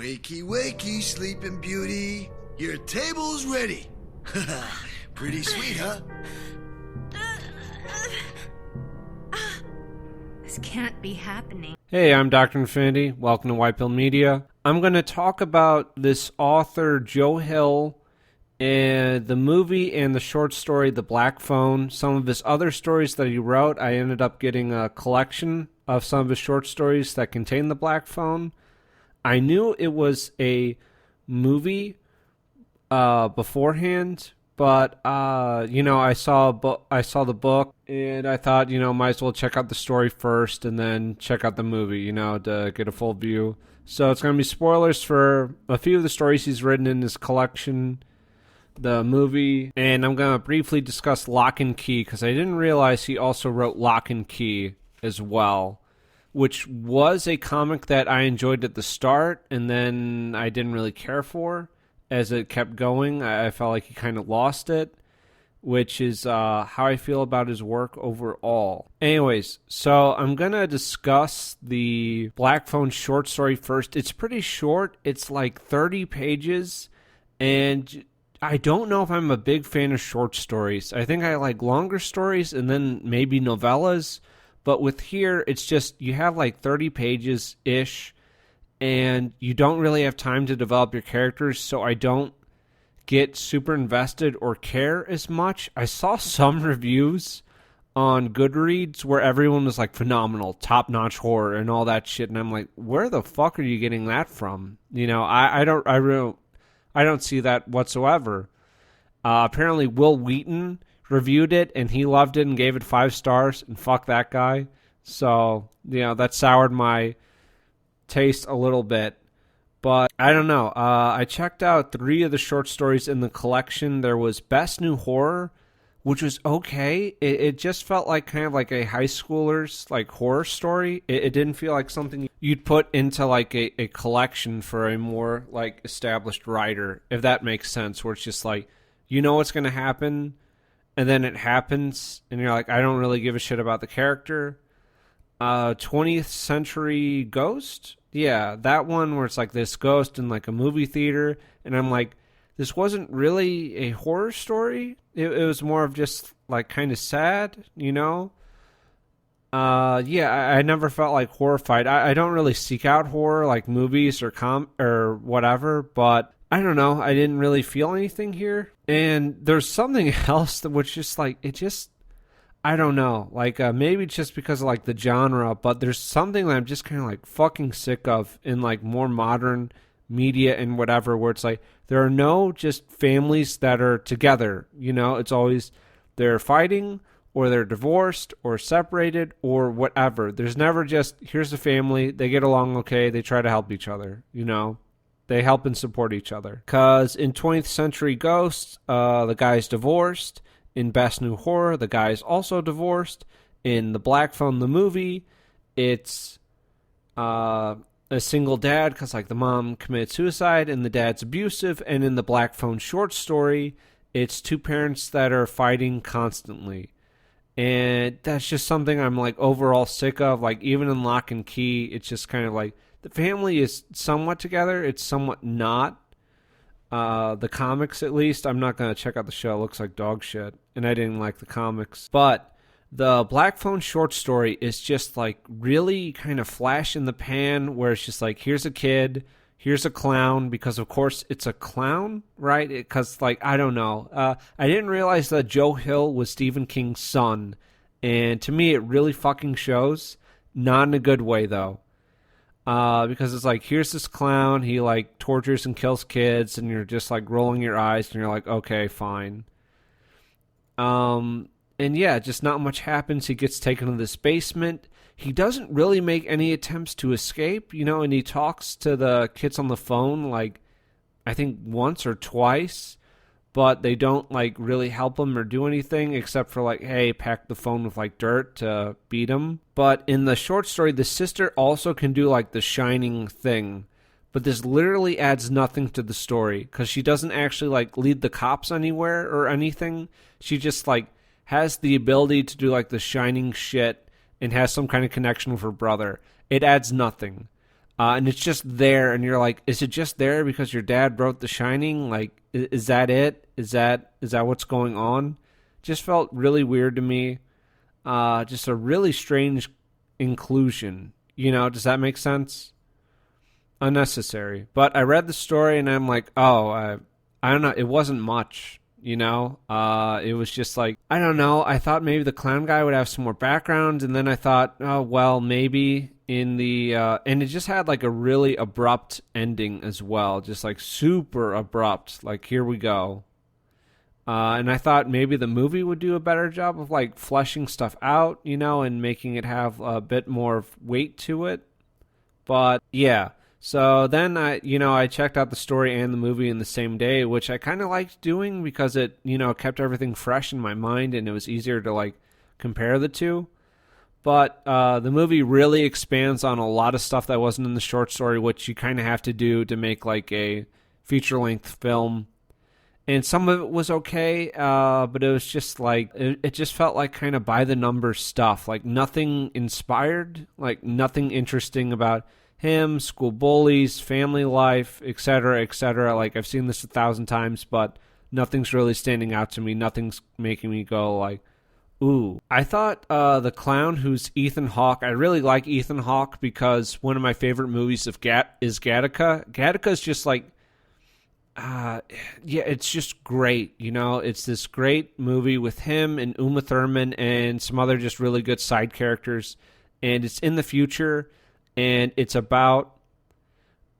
Wakey, wakey, sleeping beauty. Your table's ready. Pretty sweet, huh? This can't be happening. Hey, I'm Dr. Infinity. Welcome to White Pill Media. I'm going to talk about this author, Joe Hill, and the movie and the short story, The Black Phone. Some of his other stories that he wrote, I ended up getting a collection of some of his short stories that contain The Black Phone. I knew it was a movie beforehand, but I saw the book, and I thought, might as well check out the story first and then check out the movie, to get a full view. So it's going to be spoilers for a few of the stories he's written in his collection, the movie, and I'm going to briefly discuss Lock and Key, because I didn't realize he also wrote Lock and Key as well, which was a comic that I enjoyed at the start, and then I didn't really care for as it kept going. I felt like he kind of lost it, which is how I feel about his work overall. Anyways, so I'm going to discuss the Black Phone short story first. It's pretty short. It's like 30 pages, and I don't know if I'm a big fan of short stories. I think I like longer stories and then maybe novellas. But with here, it's just you have like 30 pages-ish, and you don't really have time to develop your characters, so I don't get super invested or care as much. I saw some reviews on Goodreads where everyone was like phenomenal, top-notch horror and all that shit, and I'm like, where the fuck are you getting that from? I don't see that whatsoever. Apparently, Will Wheaton reviewed it, and he loved it and gave it 5 stars, and fuck that guy. So, that soured my taste a little bit. But, I don't know. I checked out 3 of the short stories in the collection. There was Best New Horror, which was okay. It just felt like kind of like a high schooler's like horror story. It didn't feel like something you'd put into like a collection for a more like established writer, if that makes sense, where it's just like, what's going to happen, and then it happens, and you're like, I don't really give a shit about the character. 20th Century Ghost? Yeah, that one where it's like this ghost in like a movie theater, and I'm like, this wasn't really a horror story. It was more of just like kind of sad, I never felt like horrified. I don't really seek out horror like movies or or whatever, but I don't know. I didn't really feel anything here. And there's something else that was just like, I don't know. Like, maybe just because of like the genre, but there's something that I'm just kind of like fucking sick of in like more modern media and whatever, where it's like, there are no just families that are together. It's always they're fighting or they're divorced or separated or whatever. There's never just, here's a family, they get along okay, they try to help each other, They help and support each other. Because in 20th Century Ghosts, the guy's divorced. In Best New Horror, the guy's also divorced. In The Black Phone, the movie, it's a single dad because like the mom committed suicide and the dad's abusive. And in The Black Phone short story, it's 2 parents that are fighting constantly. And that's just something I'm like overall sick of. Like even in Lock and Key, it's just kind of like, the family is somewhat together. It's somewhat not. The comics, at least. I'm not going to check out the show. It looks like dog shit. And I didn't like the comics. But the Black Phone short story is just like really kind of flash in the pan, where it's just like, here's a kid, here's a clown, because of course it's a clown, right? Because like, I don't know. I didn't realize that Joe Hill was Stephen King's son. And to me, it really fucking shows. Not in a good way, though. Because it's like, here's this clown, he like tortures and kills kids, and you're just like rolling your eyes, and you're like, okay, fine. And yeah, just not much happens. He gets taken to this basement. He doesn't really make any attempts to escape, and he talks to the kids on the phone, like, I think once or twice, but they don't like really help him or do anything except for like, hey, pack the phone with like dirt to beat him. But in the short story, the sister also can do like the shining thing, but this literally adds nothing to the story because she doesn't actually like lead the cops anywhere or anything. She just like has the ability to do like the shining shit and has some kind of connection with her brother. It adds nothing. And it's just there, and you're like, is it just there because your dad wrote The Shining? Like, is that it? Is that what's going on? Just felt really weird to me. Just a really strange inclusion. Does that make sense? Unnecessary. But I read the story, and I'm like, oh, I don't know. It wasn't much. It was just like, I don't know. I thought maybe the clown guy would have some more background, and then I thought, oh, well, maybe in the, and it just had like a really abrupt ending as well, just like super abrupt, like here we go. And I thought maybe the movie would do a better job of like fleshing stuff out, and making it have a bit more weight to it. But yeah. So then I checked out the story and the movie in the same day, which I kind of liked doing because it, kept everything fresh in my mind and it was easier to like compare the two. But the movie really expands on a lot of stuff that wasn't in the short story, which you kind of have to do to make like a feature-length film. And some of it was okay, but it was just like, it just felt like kind of by-the-numbers stuff. Like nothing inspired, like nothing interesting about him, school bullies, family life, etc., etc. Like I've seen this 1,000 times, but nothing's really standing out to me. Nothing's making me go like, ooh. I thought the clown who's Ethan Hawke, I really like Ethan Hawke because one of my favorite movies is Gattaca. Gattaca's just like, it's just great. It's this great movie with him and Uma Thurman and some other just really good side characters. And it's in the future, and it's about,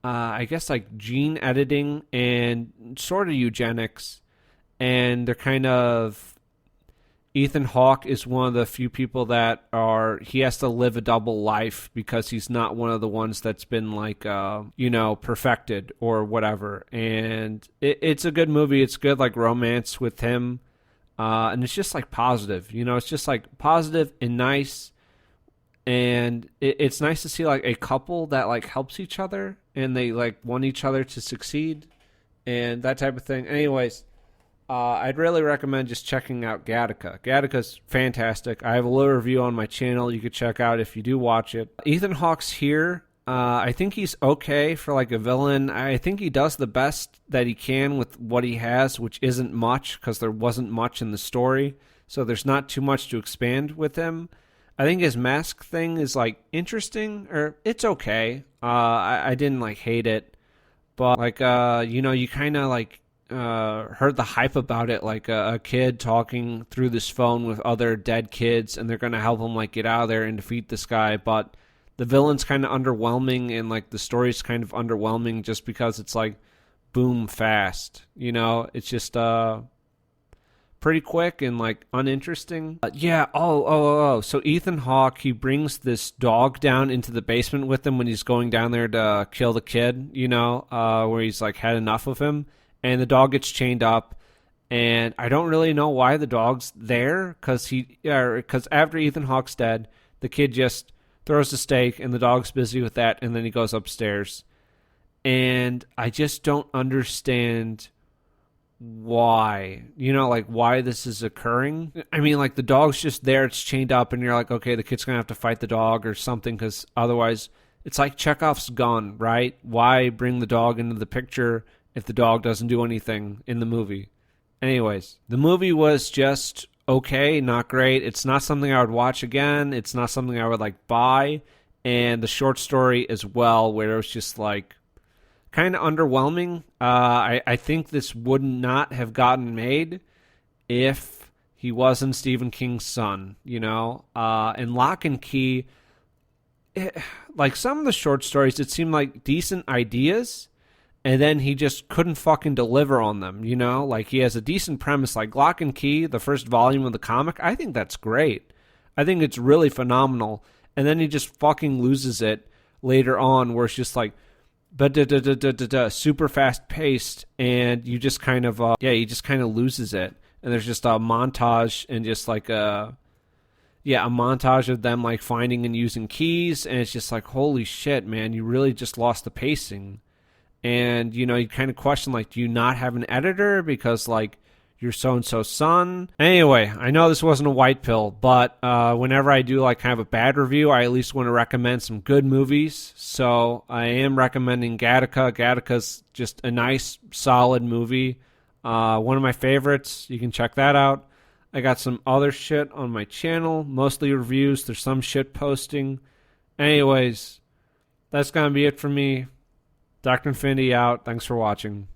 I guess, like gene editing and sort of eugenics. And they're kind of, Ethan Hawke is one of the few people that he has to live a double life because he's not one of the ones that's been like, perfected or whatever. And it's a good movie. It's good, like romance with him. And it's just like positive, it's just like positive and nice. And it's nice to see like a couple that like helps each other and they like want each other to succeed and that type of thing. Anyways, I'd really recommend just checking out Gattaca. Gattaca's fantastic. I have a little review on my channel you could check out if you do watch it. Ethan Hawke's here. I think he's okay for like a villain. I think he does the best that he can with what he has, which isn't much because there wasn't much in the story. So there's not too much to expand with him. I think his mask thing is like interesting, or it's okay. I didn't like hate it, but like you kind of like heard the hype about it, like a kid talking through this phone with other dead kids, and they're gonna help him like get out of there and defeat this guy. But the villain's kind of underwhelming, and like the story's kind of underwhelming just because it's like boom fast. It's just pretty quick and like uninteresting. So Ethan Hawke, he brings this dog down into the basement with him when he's going down there to kill the kid, where he's like had enough of him, and the dog gets chained up, and I don't really know why the dog's there, because after Ethan Hawke's dead, the kid just throws a steak and the dog's busy with that, and then he goes upstairs. And I just don't understand why, why this is occurring. I mean, like the dog's just there, it's chained up, and you're like, okay, the kid's gonna have to fight the dog or something, because otherwise it's like Chekhov's gun, right? Why bring the dog into the picture if the dog doesn't do anything in the movie? Anyways, the movie was just okay, not great. It's not something I would watch again. It's not something I would like buy. And the short story as well, where it was just like kind of underwhelming. I think this would not have gotten made if he wasn't Stephen King's son, and Lock and Key, like some of the short stories, it seemed like decent ideas, and then he just couldn't fucking deliver on them, like he has a decent premise, like Lock and Key, the first volume of the comic. I think that's great. I think it's really phenomenal. And then he just fucking loses it later on, where it's just like, super fast paced, and you just kind of he just kind of loses it, and there's just a montage and just like a montage of them like finding and using keys, and it's just like, holy shit, man, you really just lost the pacing. And you kind of question, like, do you not have an editor, because like your so-and-so son. Anyway, I know this wasn't a white pill, but whenever I do like kind of a bad review, I at least want to recommend some good movies. So I am recommending Gattaca. Gattaca's just a nice, solid movie. One of my favorites. You can check that out. I got some other shit on my channel, mostly reviews. There's some shit posting. Anyways, that's going to be it for me. Dr. Infinity out. Thanks for watching.